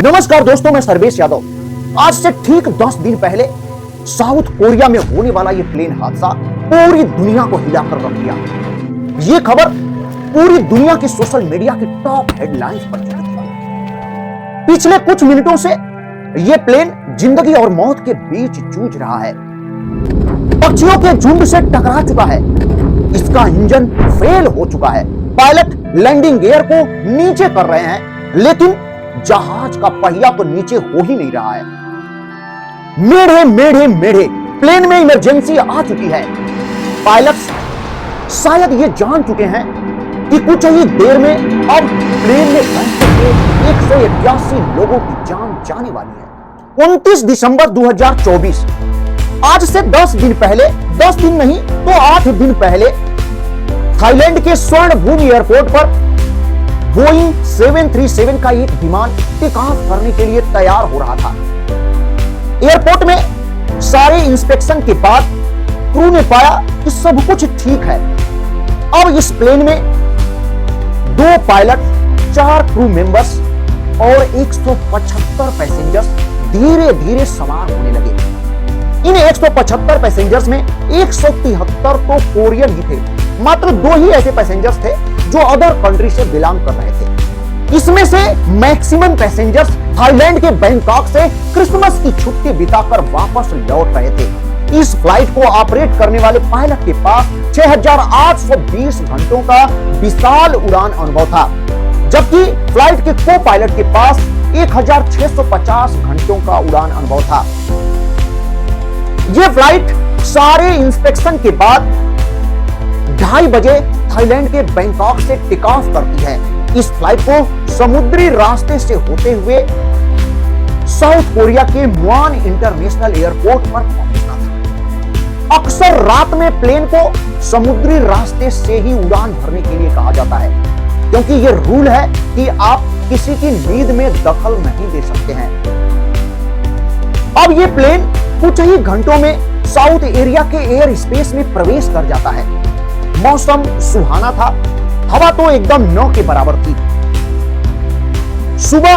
नमस्कार दोस्तों, मैं सर्वेश यादव। आज से ठीक 10 दिन पहले साउथ कोरिया में होने वाला यह प्लेन हादसा पूरी दुनिया को हिलाकर रख दिया। यह खबर पूरी दुनिया की सोशल मीडिया की टॉप हेडलाइंस पर चली थी। पिछले कुछ मिनटों से यह प्लेन जिंदगी और मौत के बीच जूझ रहा है। पक्षियों के झुंड से टकरा चुका है, इसका इंजन फेल हो चुका है, पायलट लैंडिंग गियर को नीचे कर रहे हैं, लेकिन जहाज का पहिया तो नीचे हो ही नहीं रहा है। मेढ़े मेढ़े मेढ़े प्लेन में इमरजेंसी आ चुकी है। पायलट्स शायद ये जान चुके हैं कि कुछ ही देर में अब प्लेन में बैठे 181 लोगों की जान जाने वाली है। 29 दिसंबर 2024, आज से 10 दिन पहले, 10 दिन नहीं तो 8 दिन पहले थाईलैंड के स्वर्णभूमि एयरपोर्ट पर बोइंग 737 का एक विमान टेक ऑफ करने के लिए तैयार हो रहा था। एयरपोर्ट में सारे इंस्पेक्शन के बाद क्रू ने पाया कि सब कुछ ठीक है। अब इस प्लेन में 2 पायलट, 4 क्रू मेंबर्स और 175 पैसेंजर्स धीरे धीरे सवार होने लगे। इन 175 पैसेंजर्स में 173 तो कोरियन ही थे, मात्र 2 ही ऐसे पैसेंजर्स थे जो अदर कंट्री से बिलोंग कर रहे थे। इसमें से मैक्सिमम पैसेंजर्स थाईलैंड के बैंकॉक से क्रिसमस की छुट्टी बिताकर वापस लौट रहे थे। इस फ्लाइट को ऑपरेट करने वाले पायलट के पास 6820 घंटों का विशाल उड़ान अनुभव था, जबकि फ्लाइट के को पायलट के पास 1650 घंटों का उड़ान अनुभव था। यह फ्लाइट सारे इंस्पेक्शन के बाद 2:30 बजे थाईलैंड के बैंकॉक से टेक ऑफ करती है। इस फ्लाइट को समुद्री रास्ते से होते हुए साउथ कोरिया के मुआन इंटरनेशनल एयरपोर्ट पर पहुंचना था। अक्सर रात में प्लेन को समुद्री रास्ते से ही उड़ान भरने के लिए कहा जाता है, क्योंकि यह रूल है कि आप किसी की नींद में दखल नहीं दे सकते हैं। अब यह प्लेन कुछ ही घंटों में साउथ एरिया के एयर स्पेस में प्रवेश कर जाता है। मौसम सुहाना था, हवा तो एकदम 9 के बराबर थी। सुबह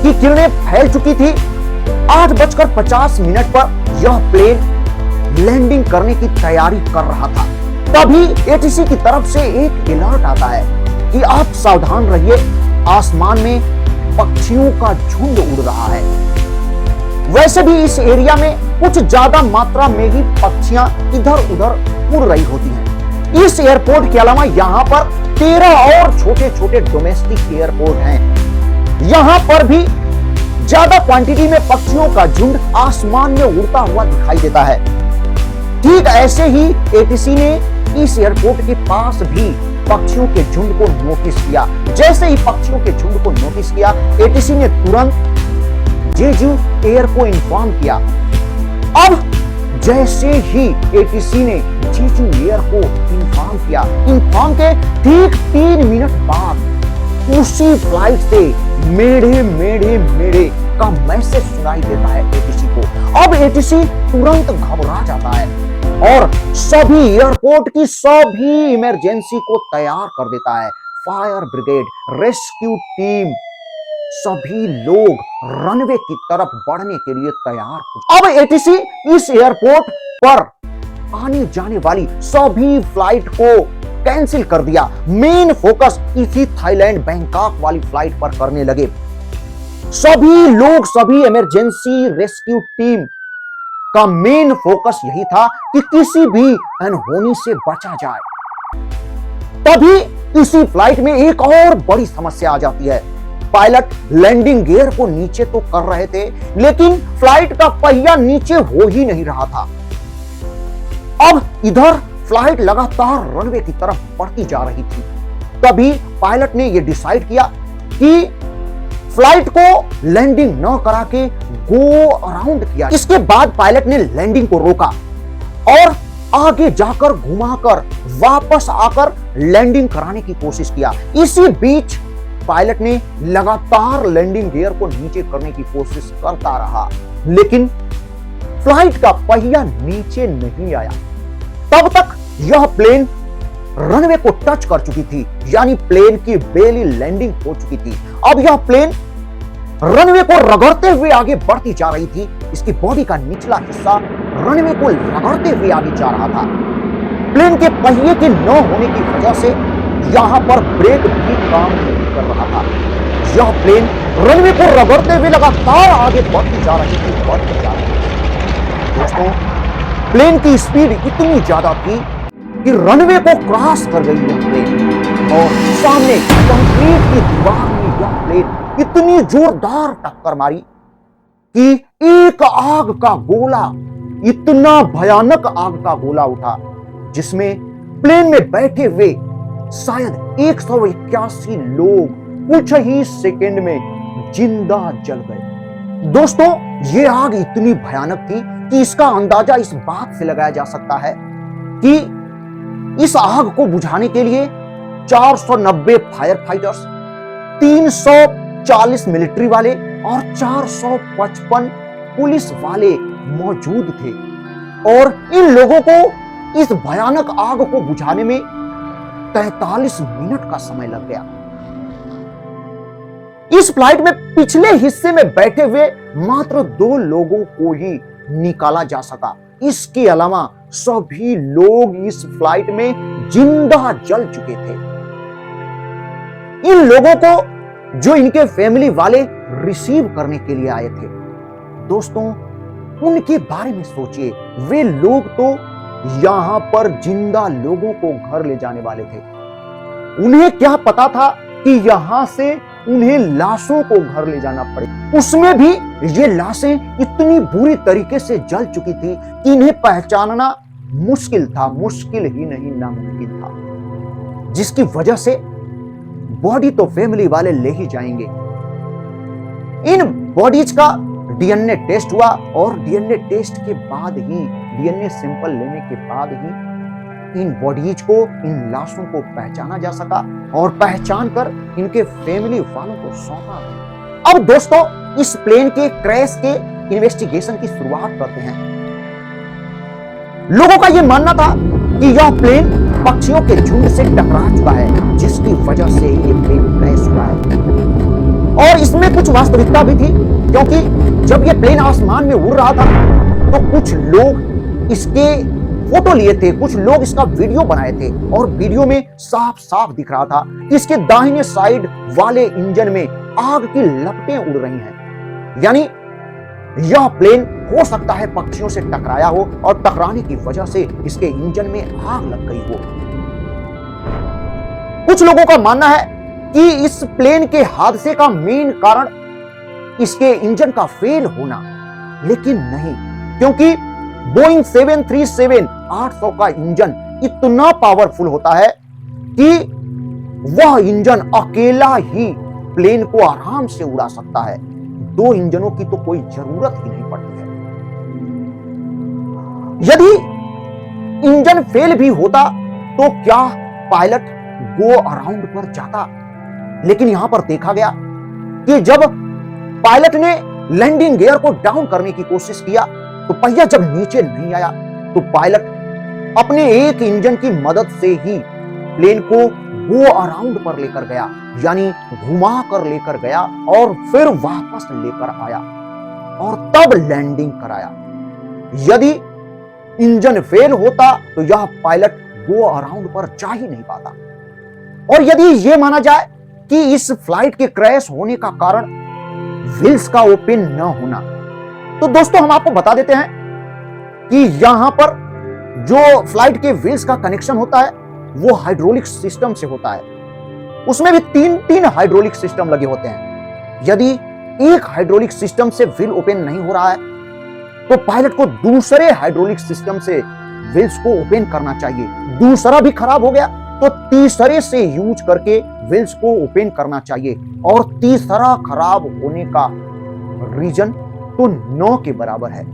की किरणें फैल चुकी थी। 8:50 पर यह प्लेन लैंडिंग करने की तैयारी कर रहा था। तभी एटीसी की तरफ से एक अलर्ट आता है कि आप सावधान रहिए, आसमान में पक्षियों का झुंड उड़ रहा है। वैसे भी इस एरिया में कुछ ज्यादा मात्रा में ही पक्षियां इधर उधर उड़ रही होती हैं। इस एयरपोर्ट के अलावा यहां पर 13 और छोटे छोटे डोमेस्टिक एयरपोर्ट हैं। यहां पर भी ज्यादा क्वांटिटी में पक्षियों का झुंड आसमान में उड़ता हुआ दिखाई देता है। ठीक ऐसे ही एटीसी ने इस एयरपोर्ट के पास भी पक्षियों के झुंड को नोटिस किया। जैसे ही पक्षियों के झुंड को नोटिस किया, एटीसी ने तुरंत जेजू एयर को इन्फॉर्म किया। अब जैसे ही एटीसी ने जेजू एयर को इन्फॉर्म किया, इन्फॉर्म के ठीक 3 मिनट बाद उसी फ्लाइट से मेढ़े मेढ़े मेढ़े का मैसेज सुनाई देता है एटीसी को। अब एटीसी तुरंत घबरा जाता है और सभी एयरपोर्ट की सभी इमरजेंसी को तैयार कर देता है। फायर ब्रिगेड, रेस्क्यू टीम, सभी लोग रनवे की तरफ बढ़ने के लिए तैयार हो। अब एटीसी इस एयरपोर्ट पर आने जाने वाली सभी फ्लाइट को कैंसिल कर दिया। मेन फोकस इसी थाईलैंड बैंकॉक वाली फ्लाइट पर करने लगे। सभी लोग, सभी इमरजेंसी रेस्क्यू टीम का मेन फोकस यही था कि किसी भी अनहोनी से बचा जाए। तभी इसी फ्लाइट में एक और बड़ी समस्या आ जाती है। पायलट लैंडिंग गियर को नीचे तो कर रहे थे, लेकिन फ्लाइट का पहिया नीचे हो ही नहीं रहा था। अब इधर फ्लाइट लगातार रनवे की तरफ बढ़ती जा रही थी। तभी पायलट ने यह डिसाइड किया कि फ्लाइट को लैंडिंग न करा के गो अराउंड किया। इसके बाद पायलट ने लैंडिंग को रोका और आगे जाकर घुमाकर वापस आकर लैंडिंग कराने की कोशिश किया। इसी बीच पायलट ने लगातार लैंडिंग गियर को नीचे करने की कोशिश करता रहा, लेकिन फ्लाइट का पहिया नीचे नहीं आया। तब तक यह प्लेन रनवे को टच कर चुकी थी, यानी प्लेन की बेली लैंडिंग हो चुकी थी। अब यह प्लेन रनवे को रगड़ते हुए आगे बढ़ती जा रही थी। इसकी बॉडी का निचला हिस्सा रनवे को रगड़ते हुए आगे जा रहा था। प्लेन के पहिए के न होने की वजह से यहां पर ब्रेक भी काम नहीं कर रहा था। यह प्लेन रनवे को रगड़ते हुए लगातार आगे बढ़ती जा रही थी। दोस्तों, प्लेन की स्पीड इतनी ज्यादा थी कि रनवे को क्रॉस कर गई यह प्लेन और सामने कंक्रीट की दीवार में यह प्लेन इतनी जोरदार टक्कर मारी कि एक आग का गोला, इतना भयानक आग का गोला उठा जिसमें प्लेन में बैठे हुए शायद 181 लोग कुछ ही सेकंड में जिंदा जल गए। दोस्तों, यह आग इतनी भयानक थी कि इसका अंदाजा इस बात से लगाया जा सकता है कि इस आग को बुझाने के लिए 490 फायर फाइटर्स, 340 मिलिट्री वाले और 455 पुलिस वाले मौजूद थे और इन लोगों को इस भयानक आग को बुझाने में 43 मिनट का समय लग गया। इस फ्लाइट में पिछले हिस्से में बैठे हुए मात्र 2 लोगों को ही निकाला जा सका। इसके अलावा सभी लोग इस फ्लाइट में जिंदा जल चुके थे। इन लोगों को जो इनके फैमिली वाले रिसीव करने के लिए आए थे, दोस्तों उनके बारे में सोचिए। वे लोग तो यहां पर जिंदा लोगों को घर ले जाने वाले थे। उन्हें क्या पता था कि यहां से उन्हें लाशों को घर ले जाना पड़े। उसमें भी ये लाशें इतनी बुरी तरीके से जल चुकी थी कि इन्हें पहचानना मुश्किल था, मुश्किल ही नहीं नामुमकिन था, जिसकी वजह से बॉडी तो फैमिली वाले ले ही जाएंगे। इन बॉडीज का डीएनए टेस्ट हुआ और डीएनए टेस्ट के बाद ही, डीएनए सैंपल लेने के बाद ही इन बॉडीज को, इन लाशों को पहचाना जा सका और पहचान कर इनके फैमिली वालों को सौंपा। अब दोस्तों, इस प्लेन के क्रैश के इन्वेस्टिगेशन की शुरुआत करते हैं। लोगों का यह मानना था कि यह प्लेन पक्षियों के झुंड से टकरा चुका है, जिसकी वजह से यह प्लेन क्रैश हुआ है। और इसमें कुछ वास्तविकता भी थी, क्योंकि जब यह प्लेन आसमान में उड़ रहा था तो कुछ लोग इसके फोटो लिए थे, कुछ लोग इसका वीडियो बनाए थे और वीडियो में साफ साफ दिख रहा था कि इसके दाहिने साइड वाले इंजन में आग की लपटें उड़ रही हैं। यानी यह प्लेन हो सकता है पक्षियों से टकराया हो और टकराने की वजह से इसके इंजन में आग लग गई हो। कुछ लोगों का मानना है कि इस प्लेन के हादसे का मेन कारण इसके इंजन का फेल होना, लेकिन नहीं, क्योंकि बोइंग 737-800 का इंजन इतना पावरफुल होता है कि वह इंजन अकेला ही प्लेन को आराम से उड़ा सकता है। 2 इंजनों की तो कोई जरूरत ही नहीं पड़ती है। यदि इंजन फेल भी होता तो क्या पायलट गो अराउंड पर जाता? लेकिन यहां पर देखा गया कि जब पायलट ने लैंडिंग गियर को डाउन करने की कोशिश किया तो पहिया जब नीचे नहीं आया तो पायलट अपने एक इंजन की मदद से ही प्लेन को गो अराउंड पर लेकर गया, यानी घुमा कर लेकर गया और फिर वापस लेकर आया और तब लैंडिंग कराया। यदि इंजन फेल होता तो यह पायलट गो अराउंड पर जा ही नहीं पाता। और यदि यह माना जाए कि इस फ्लाइट के क्रैश होने का कारण व्हील्स का ओपन न होना, तो दोस्तों हम आपको बता देते हैं कि यहां पर जो फ्लाइट के व्हील्स का कनेक्शन होता है वो हाइड्रोलिक सिस्टम से होता है। उसमें भी 3 हाइड्रोलिक सिस्टम लगे होते हैं। यदि एक हाइड्रोलिक सिस्टम से व्हील ओपन नहीं हो रहा है तो पायलट को दूसरे हाइड्रोलिक सिस्टम से व्हील्स को ओपन करना चाहिए। दूसरा भी खराब हो गया तो तीसरे से यूज करके व्हील्स को ओपन करना चाहिए, और तीसरा खराब होने का रीजन तो 9 के बराबर है।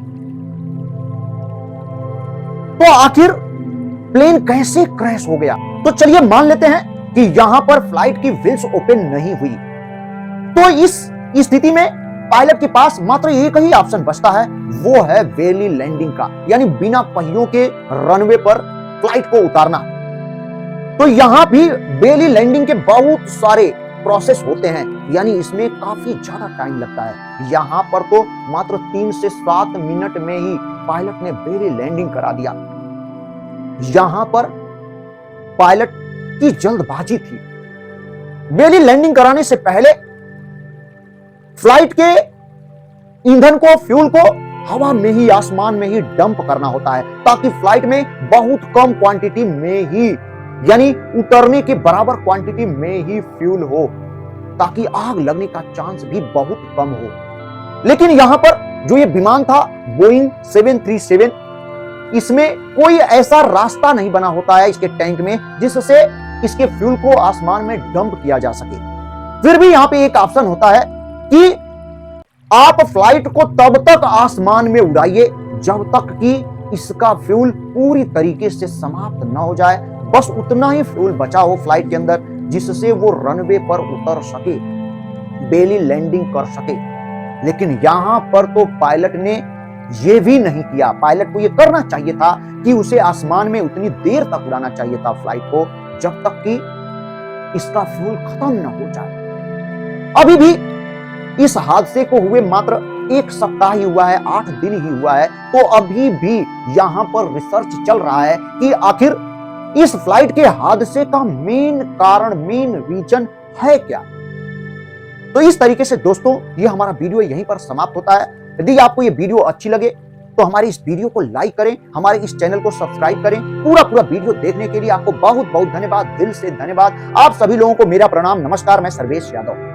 तो आखिर प्लेन कैसे क्रैश हो गया? तो चलिए मान लेते हैं कि यहां पर फ्लाइट की व्हील्स ओपन नहीं हुई, तो इस स्थिति में पायलट के पास मात्र एक ही ऑप्शन बचता है, वो है बेली लैंडिंग का, यानी बिना पहियों के रनवे पर फ्लाइट को उतारना। तो यहां भी बेली लैंडिंग के बहुत सारे प्रोसेस होते हैं, यानी इसमें काफी ज्यादा टाइम लगता है। यहाँ पर तो मात्र 3 से 7 मिनट में ही पायलट ने बेली लैंडिंग करा दिया। यहां पर पायलट की जल्दबाजी थी। बेली लैंडिंग कराने से पहले फ्लाइट के ईंधन को, फ्यूल को हवा में ही, आसमान में ही डंप करना होता है, ताकि फ्लाइट में बहुत कम क्वांटिटी में ही, यानी उतरने के बराबर क्वांटिटी में ही फ्यूल हो, ताकि आग लगने का चांस भी बहुत कम हो। लेकिन यहां पर जो ये विमान था बोइंग 737, इसमें कोई ऐसा रास्ता नहीं बना होता है इसके टैंक में जिससे इसके फ्यूल को आसमान में डंप किया जा सके। फिर भी यहां पे एक ऑप्शन होता है कि आप फ्लाइट को तब तक आसमान में उड़ाइए जब तक कि इसका फ्यूल पूरी तरीके से समाप्त न हो जाए। बस उतना ही फ्यूल बचा हो फ्लाइट के अंदर जिससे वो रनवे पर उतर सके, बेली लैंडिंग कर सके। लेकिन यहां पर तो पायलट ने यह भी नहीं किया। पायलट को यह करना चाहिए था कि उसे आसमान में उतनी देर तक उड़ाना चाहिए था फ्लाइट को जब तक कि इसका फ्यूल खत्म न हो जाए। अभी भी इस हादसे को हुए मात्र 1 सप्ताह ही हुआ है, 8 दिन ही हुआ है, तो अभी भी यहां पर रिसर्च चल रहा है कि आखिर इस फ्लाइट के हादसे का मेन कारण, मेन रीजन है क्या। तो इस तरीके से दोस्तों ये हमारा वीडियो यहीं पर समाप्त होता है। यदि आपको ये वीडियो अच्छी लगे तो हमारे इस वीडियो को लाइक करें, हमारे इस चैनल को सब्सक्राइब करें। पूरा वीडियो देखने के लिए आपको बहुत बहुत धन्यवाद, दिल से धन्यवाद। आप सभी लोगों को मेरा प्रणाम, नमस्कार। मैं सर्वेश यादव।